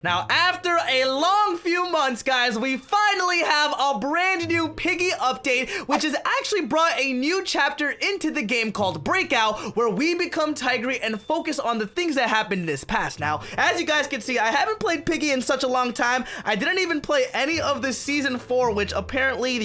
Now, after a long few months, guys, we finally have a brand new Piggy update, which has actually brought a new chapter into the game called Breakout, where we become Tigry and focus on the things that happened in this past. Now, as you guys can see, I haven't played Piggy in such a long time. I didn't even play any of the Season 4, which apparently,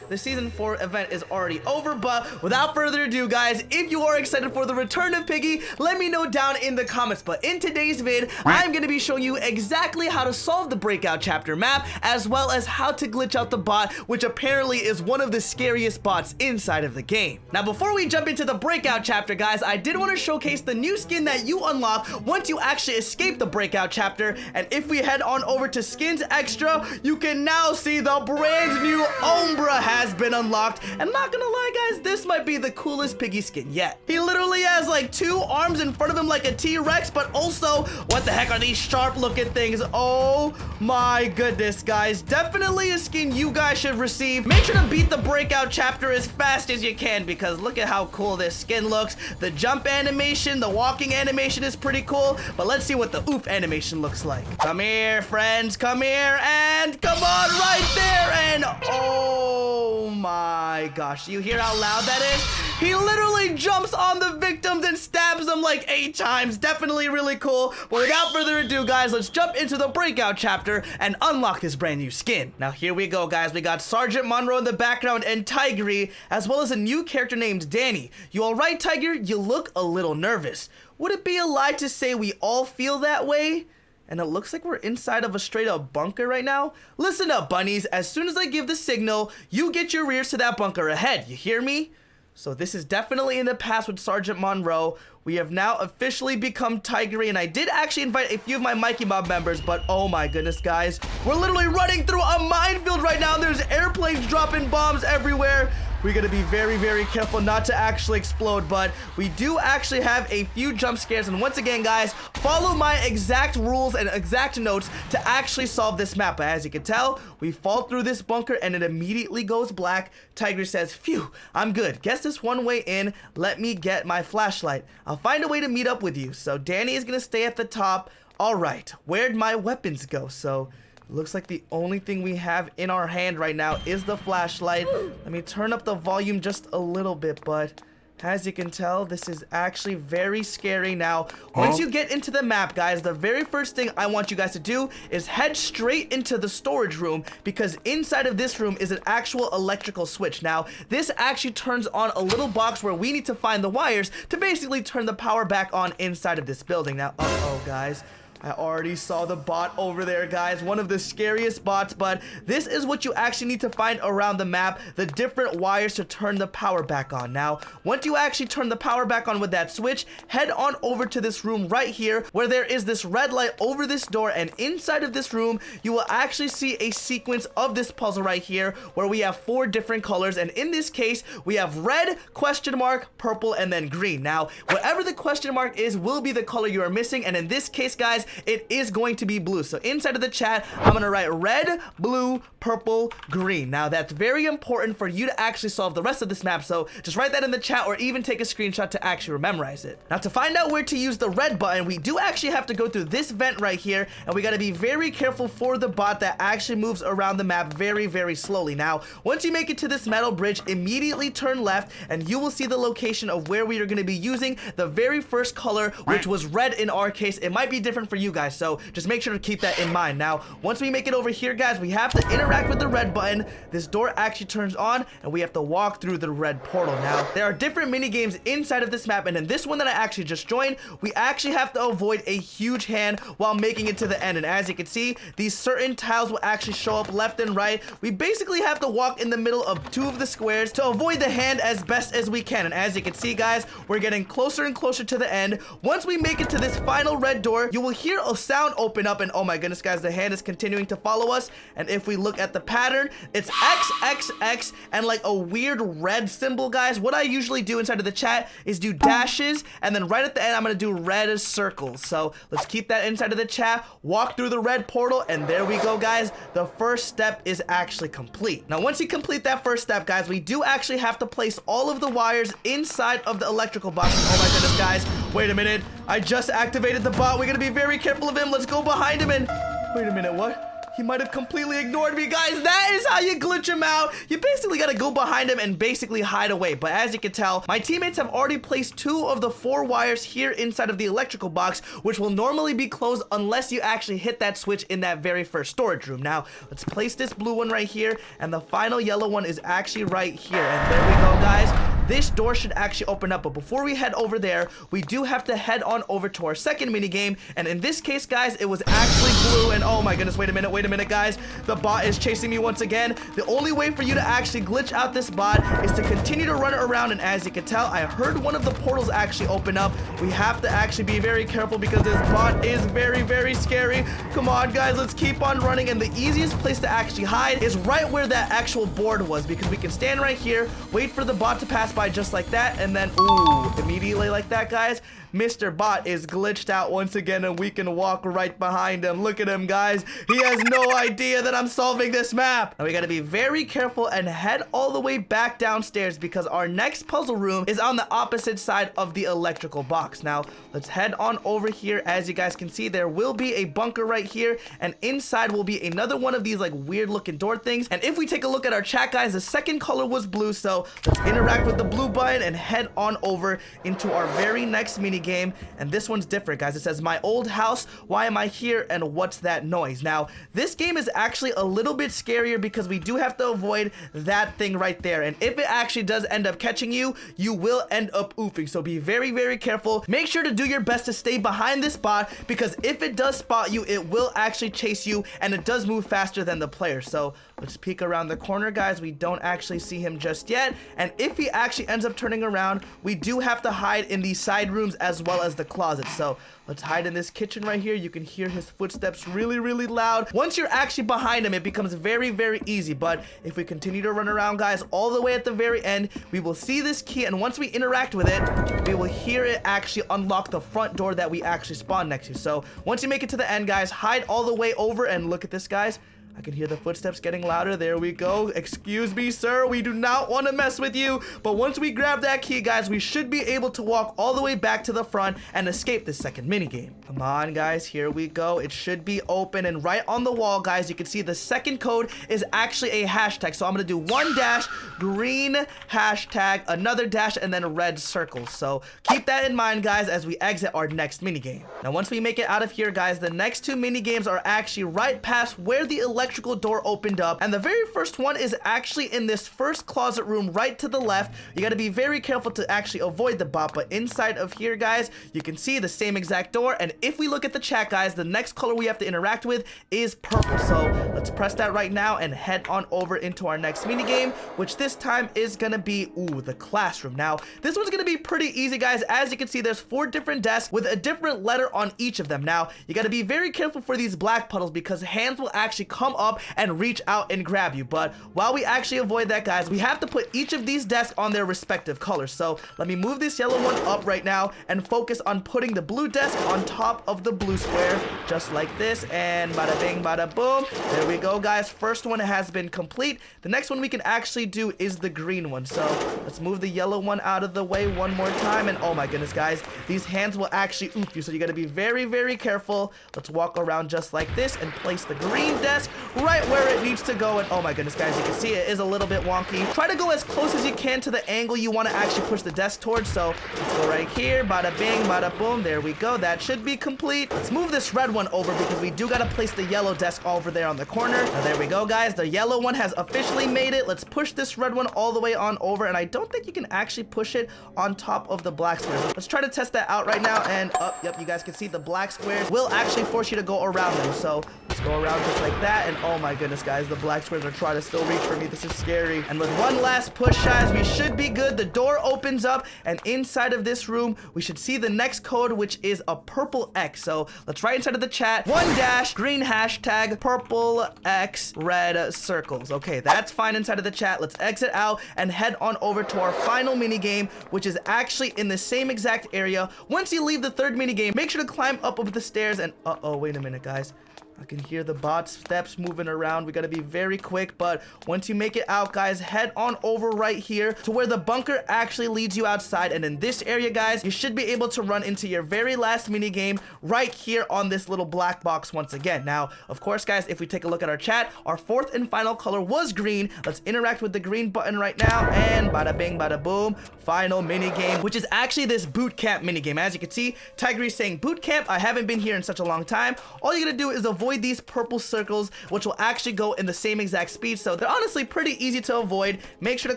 the Season 4 event is already over, but without further ado, guys, if you are excited for the return of Piggy, let me know down in the comments. But in today's vid, I'm going to be showing you exactly how to solve the Breakout chapter map, as well as how to glitch out the bot, which apparently is one of the scariest bots inside of the game. Now, before we jump into the Breakout chapter, guys, I did want to showcase the new skin that you unlock once you actually escape the Breakout chapter. And if we head on over to Skins Extra, you can now see the brand new OMBRA has been unlocked, and not gonna lie, guys, this might be the coolest Piggy skin yet. He literally has like 2 arms in front of him like a T-Rex, but also, what the heck are these sharp looking things? Oh my goodness, guys, definitely a skin you guys should receive. Make sure to beat the Breakout chapter as fast as you can, because look at how cool this skin looks. The jump animation, the walking animation is pretty cool, but let's see what the oof animation looks like. Come here, friends, come here, and come on right there, and oh my gosh, you hear how loud that is? He literally jumps on the victims and stabs them like 8 times. Definitely really cool. But without further ado, guys, let's jump into the Breakout chapter and unlock this brand new skin. Now, here we go, guys. We got Sergeant Monroe in the background and Tigry, as well as a new character named Danny. You all right, Tiger? You look a little nervous. Would it be a lie to say we all feel that way? And it looks like we're inside of a straight up bunker right now. Listen up, bunnies. As soon as I give the signal, you get your rears to that bunker ahead. You hear me? So this is definitely in the past with Sergeant Monroe. We have now officially become Tigry, and I did actually invite a few of my Mikey Mob members, but oh my goodness, guys. We're literally running through a minefield right now. There's airplanes dropping bombs everywhere. We're gonna be very, very careful not to actually explode, but we do actually have a few jump scares. And once again, guys, follow my exact rules and exact notes to actually solve this map. But as you can tell, we fall through this bunker and it immediately goes black. Tiger says, phew, I'm good. Guess this one way in. Let me get my flashlight. I'll find a way to meet up with you. So Danny is gonna stay at the top. All right, where'd my weapons go? So looks like the only thing we have in our hand right now is the flashlight. Let me turn up the volume just a little bit, but as you can tell, this is actually very scary. Now, once you get into the map, guys, the very first thing I want you guys to do is head straight into the storage room, because inside of this room is an actual electrical switch. Now, this actually turns on a little box where we need to find the wires to basically turn the power back on inside of this building. Now, uh-oh, guys. I already saw the bot over there, guys. One of the scariest bots, but this is what you actually need to find around the map, the different wires to turn the power back on. Now, once you actually turn the power back on with that switch, head on over to this room right here, where there is this red light over this door, and inside of this room, you will actually see a sequence of this puzzle right here, where we have 4 different colors, and in this case, we have red, question mark, purple, and then green. Now, whatever the question mark is will be the color you are missing, and in this case, guys, it is going to be blue. So inside of the chat, I'm gonna write red, blue, purple, green. Now that's very important for you to actually solve the rest of this map, so just write that in the chat or even take a screenshot to actually memorize it. Now, to find out where to use the red button, we do actually have to go through this vent right here, and we gotta be very careful for the bot that actually moves around the map very, very slowly. Now, once you make it to this metal bridge, immediately turn left, and you will see the location of where we are gonna be using the very first color, which was red in our case. It might be different for you guys, so just make sure to keep that in mind. Now, once we make it over here, guys, we have to interact with the red button. This door actually turns on, and we have to walk through the red portal. Now, there are different mini games inside of this map, and in this one that I actually just joined, we actually have to avoid a huge hand while making it to the end. And as you can see, these certain tiles will actually show up left and right. We basically have to walk in the middle of 2 of the squares to avoid the hand as best as we can. And as you can see, guys, we're getting closer and closer to the end. Once we make it to this final red door, you will hear a sound open up, and oh my goodness, guys, the hand is continuing to follow us. And if we look at the pattern, it's X, X, X, and like a weird red symbol, guys. What I usually do inside of the chat is do dashes, and then right at the end, I'm gonna do red circles. So let's keep that inside of the chat, walk through the red portal, and there we go, guys. The first step is actually complete. Now, once you complete that first step, guys, we do actually have to place all of the wires inside of the electrical box. Oh my goodness, guys. Wait a minute. I just activated the bot. We're gonna be very careful of him. Let's go behind him and... Wait a minute, what? He might have completely ignored me, guys. That is how you glitch him out. You basically gotta go behind him and basically hide away. But as you can tell, my teammates have already placed 2 of the 4 wires here inside of the electrical box, which will normally be closed unless you actually hit that switch in that very first storage room. Now, let's place this blue one right here, and the final yellow one is actually right here. And there we go, guys. This door should actually open up, but before we head over there, we do have to head on over to our second mini game. And in this case, guys, it was actually blue. And oh my goodness, wait a minute, guys. The bot is chasing me once again. The only way for you to actually glitch out this bot is to continue to run around. And as you can tell, I heard one of the portals actually open up. We have to actually be very careful because this bot is very, very scary. Come on, guys, let's keep on running. And the easiest place to actually hide is right where that actual board was, because we can stand right here, wait for the bot to pass by just like that, and then ooh, immediately like that, guys, Mr. Bot is glitched out once again, and we can walk right behind him. Look at him, guys. He has no idea that I'm solving this map. Now we gotta be very careful and head all the way back downstairs because our next puzzle room is on the opposite side of the electrical box. Now let's head on over here. As you guys can see, there will be a bunker right here, and inside will be another one of these like weird looking door things. And if we take a look at our chat, guys, the second color was blue, so let's interact with the blue button and head on over into our very next mini game. And this one's different, guys. It says my old house, why am I here, and what's that noise? Now this game is actually a little bit scarier because we do have to avoid that thing right there, and if it actually does end up catching you, you will end up oofing. So be very, very careful. Make sure to do your best to stay behind this spot, because if it does spot you, it will actually chase you, and it does move faster than the player. So let's peek around the corner, guys. We don't actually see him just yet, and if he actually ends up turning around, we do have to hide in these side rooms as well as the closet. So let's hide in this kitchen right here. You can hear his footsteps really, really loud. Once you're actually behind him, it becomes very, very easy. But if we continue to run around, guys, all the way at the very end, we will see this key, and once we interact with it, we will hear it actually unlock the front door that we actually spawned next to. So once you make it to the end, guys, hide all the way over, and look at this, guys. I can hear the footsteps getting louder. There we go. Excuse me, sir. We do not want to mess with you. But once we grab that key, guys, we should be able to walk all the way back to the front and escape this second minigame. Come on, guys. Here we go. It should be open. And right on the wall, guys, you can see the second code is actually a hashtag. So I'm going to do 1 dash, green hashtag, another dash, and then red circles. So keep that in mind, guys, as we exit our next minigame. Now, once we make it out of here, guys, the next 2 minigames are actually right past where the electrical door opened up, and the very first one is actually in this first closet room right to the left. You got to be very careful to actually avoid the bot, but inside of here, guys, you can see the same exact door. And if we look at the chat, guys, the next color we have to interact with is purple. So let's press that right now and head on over into our next mini game, which this time is gonna be the classroom. Now this one's gonna be pretty easy, guys. As you can see, there's 4 different desks with a different letter on each of them. Now you got to be very careful for these black puddles because hands will actually come up and reach out and grab you. But while we actually avoid that, guys, we have to put each of these desks on their respective colors. So let me move this yellow one up right now and focus on putting the blue desk on top of the blue square, just like this, and bada bing, bada boom. There we go, guys. First one has been complete. The next one we can actually do is the green one. So let's move the yellow one out of the way one more time, and oh my goodness, guys, these hands will actually oof you, so you got to be very, very careful. Let's walk around just like this and place the green desk right where it needs to go. And oh my goodness, guys, you can see it is a little bit wonky. Try to go as close as you can to the angle you want to actually push the desk towards. So let's go right here, bada bing, bada boom. There we go. That should be complete. Let's move this red one over because we do got to place the yellow desk over there on the corner. Now there we go, guys. The yellow one has officially made it. Let's push this red one all the way on over, and I don't think you can actually push it on top of the black squares. Let's try to test that out right now. And yep, you guys can see the black squares will actually force you to go around them. So let's go around just like that, and oh my goodness, guys, the black squares are trying to still reach for me. This is scary. And with one last push, guys, we should be good. The door opens up, and inside of this room we should see the next code, which is a purple X. So let's write inside of the chat 1 dash, green hashtag, purple X, red circles. Okay, that's fine inside of the chat. Let's exit out and head on over to our final mini game, which is actually in the same exact area. Once you leave the third mini game, make sure to climb up the stairs, and wait a minute, guys. I can hear the bot steps moving around. We gotta be very quick, but once you make it out, guys, head on over right here to where the bunker actually leads you outside. And in this area, guys, you should be able to run into your very last mini game right here on this little black box once again. Now, of course, guys, if we take a look at our chat, our fourth and final color was green. Let's interact with the green button right now, and bada bing, bada boom, final mini game, which is actually this boot camp mini game. As you can see, Tiger is saying boot camp. I haven't been here in such a long time. All you gotta do is avoid these purple circles, which will actually go in the same exact speed, so they're honestly pretty easy to avoid. Make sure to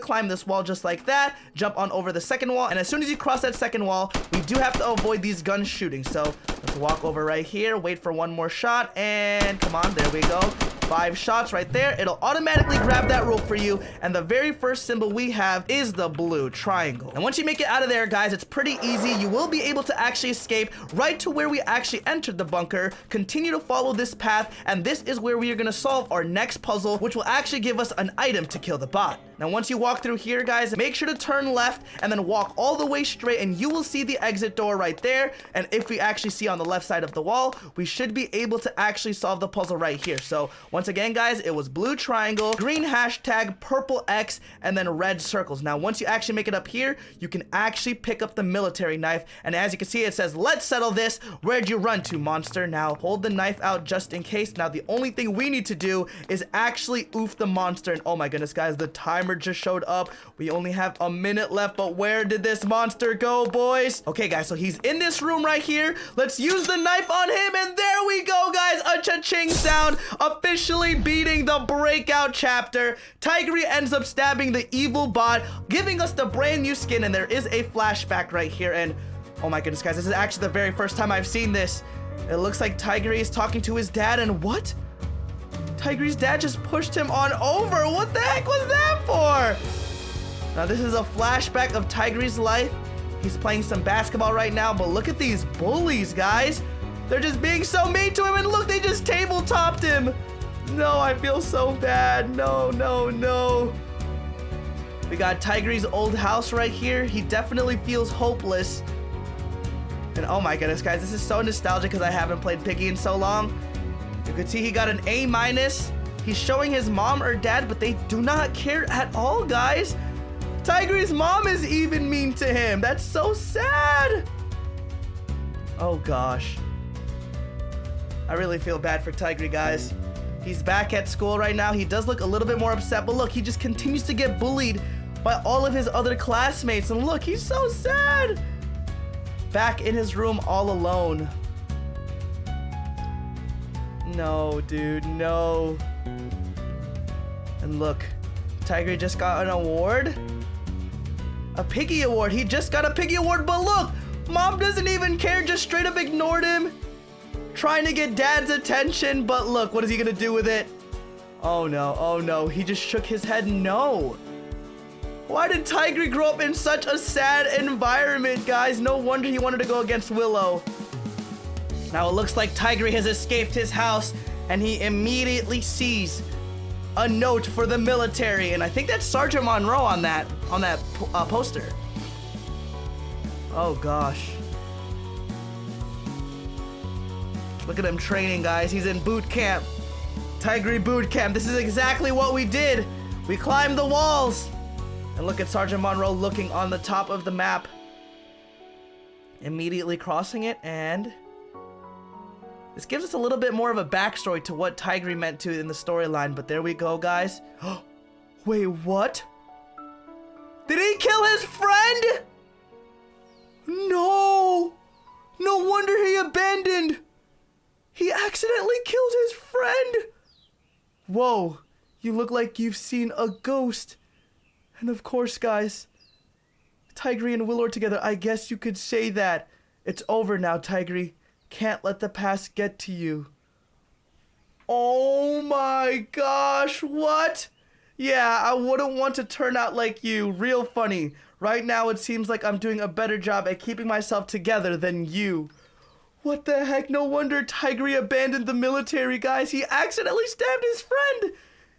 climb this wall just like that, jump on over the second wall, and as soon as you cross that second wall, we do have to avoid these guns shooting. So let's walk over right here, wait for one more shot, and come on, there we go. 5 shots right there. It'll automatically grab that rope for you, and the very first symbol we have is the blue triangle. And once you make it out of there, guys, it's pretty easy. You will be able to actually escape right to where we actually entered the bunker. Continue to follow this path, and this is where we are going to solve our next puzzle, which will actually give us an item to kill the bot. Now, once you walk through here, guys, make sure to turn left and then walk all the way straight, and you will see the exit door right there. And if we actually see on the left side of the wall, we should be able to actually solve the puzzle right here. So once again, guys, it was blue triangle, green hashtag, purple X, and then red circles. Now, once you actually make it up here, you can actually pick up the military knife. And as you can see, it says, let's settle this. Where'd you run to, monster? Now, hold the knife out just in case. Now, the only thing we need to do is actually oof the monster. And oh my goodness, guys, the timer just showed up. We only have a minute left, but where did this monster go, boys? Okay, guys, so he's in this room right here. Let's use the knife on him, and there we go, guys. A cha-ching sound, officially beating the breakout chapter. Tigry ends up stabbing the evil bot, giving us the brand new skin, and there is a flashback right here. And oh my goodness, guys, this is actually the very first time I've seen this. It looks like Tigry is talking to his dad, and what? Tigry's dad just pushed him on over. What the heck was that for? Now, this is a flashback of Tigry's life. He's playing some basketball right now, but look at these bullies, guys. They're just being so mean to him, and look, they just tabletopped him. No, I feel so bad. No, no, no. We got Tigry's old house right here. He definitely feels hopeless. And oh my goodness, guys, this is so nostalgic because I haven't played Piggy in so long. You can see he got an A-. He's showing his mom or dad, but they do not care at all, guys. Tigry's mom is even mean to him. That's so sad. Oh gosh. I really feel bad for Tigry, guys. He's back at school right now. He does look a little bit more upset, but look, he just continues to get bullied by all of his other classmates. And look, he's so sad. Back in his room all alone. No, dude, no. And look, Tigry just got an award. A Piggy award. He just got a Piggy award, but look, mom doesn't even care, just straight up ignored him. Trying to get dad's attention, but look, what is he gonna do with it? Oh no, he just shook his head no. Why did Tigry grow up in such a sad environment, guys? No wonder he wanted to go against Willow. Now it looks like Tigry has escaped his house, and he immediately sees a note for the military, and I think that's Sergeant Monroe on that poster. Oh gosh. Look at him training, guys. He's in boot camp. Tigry boot camp. This is exactly what we did. We climbed the walls. And look at Sergeant Monroe looking on the top of the map. Immediately crossing it, and this gives us a little bit more of a backstory to what Tigry meant to in the storyline, but there we go, guys. Wait, what? Did he kill his friend? No! No wonder he abandoned! He accidentally killed his friend! Whoa, you look like you've seen a ghost. And of course, guys, Tigry and Willow are together. I guess you could say that. It's over now, Tigry. Can't let the past get to you. Oh my gosh, what? Yeah, I wouldn't want to turn out like you. Real funny. Right now, it seems like I'm doing a better job at keeping myself together than you. What the heck? No wonder Tigry abandoned the military, guys. He accidentally stabbed his friend.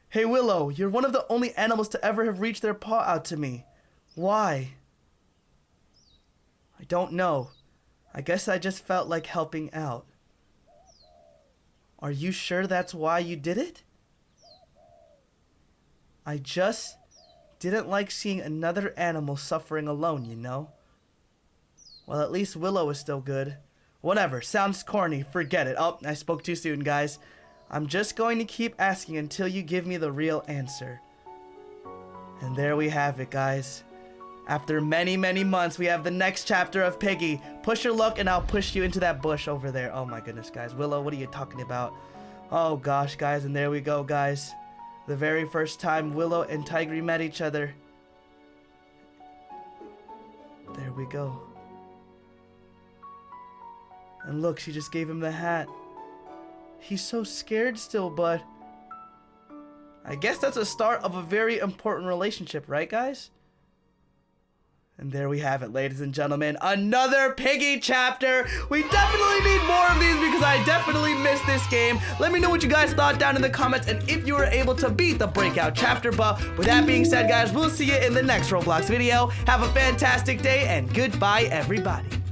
Hey, Willow, you're one of the only animals to ever have reached their paw out to me. Why? I don't know. I guess I just felt like helping out. Are you sure that's why you did it? I just didn't like seeing another animal suffering alone, you know? Well, at least Willow is still good. Whatever, sounds corny, forget it. Oh, I spoke too soon, guys. I'm just going to keep asking until you give me the real answer. And there we have it, guys. After many, many months, we have the next chapter of Piggy. Push your luck and I'll push you into that bush over there. Oh my goodness, guys. Willow, what are you talking about? Oh gosh, guys, and there we go, guys. The very first time Willow and Tigry met each other. There we go. And look, she just gave him the hat. He's so scared still, but I guess that's a start of a very important relationship, right, guys? And there we have it, ladies and gentlemen. Another Piggy chapter. We definitely need more of these because I definitely missed this game. Let me know what you guys thought down in the comments and if you were able to beat the Breakout chapter. But with that being said, guys, we'll see you in the next Roblox video. Have a fantastic day and goodbye, everybody.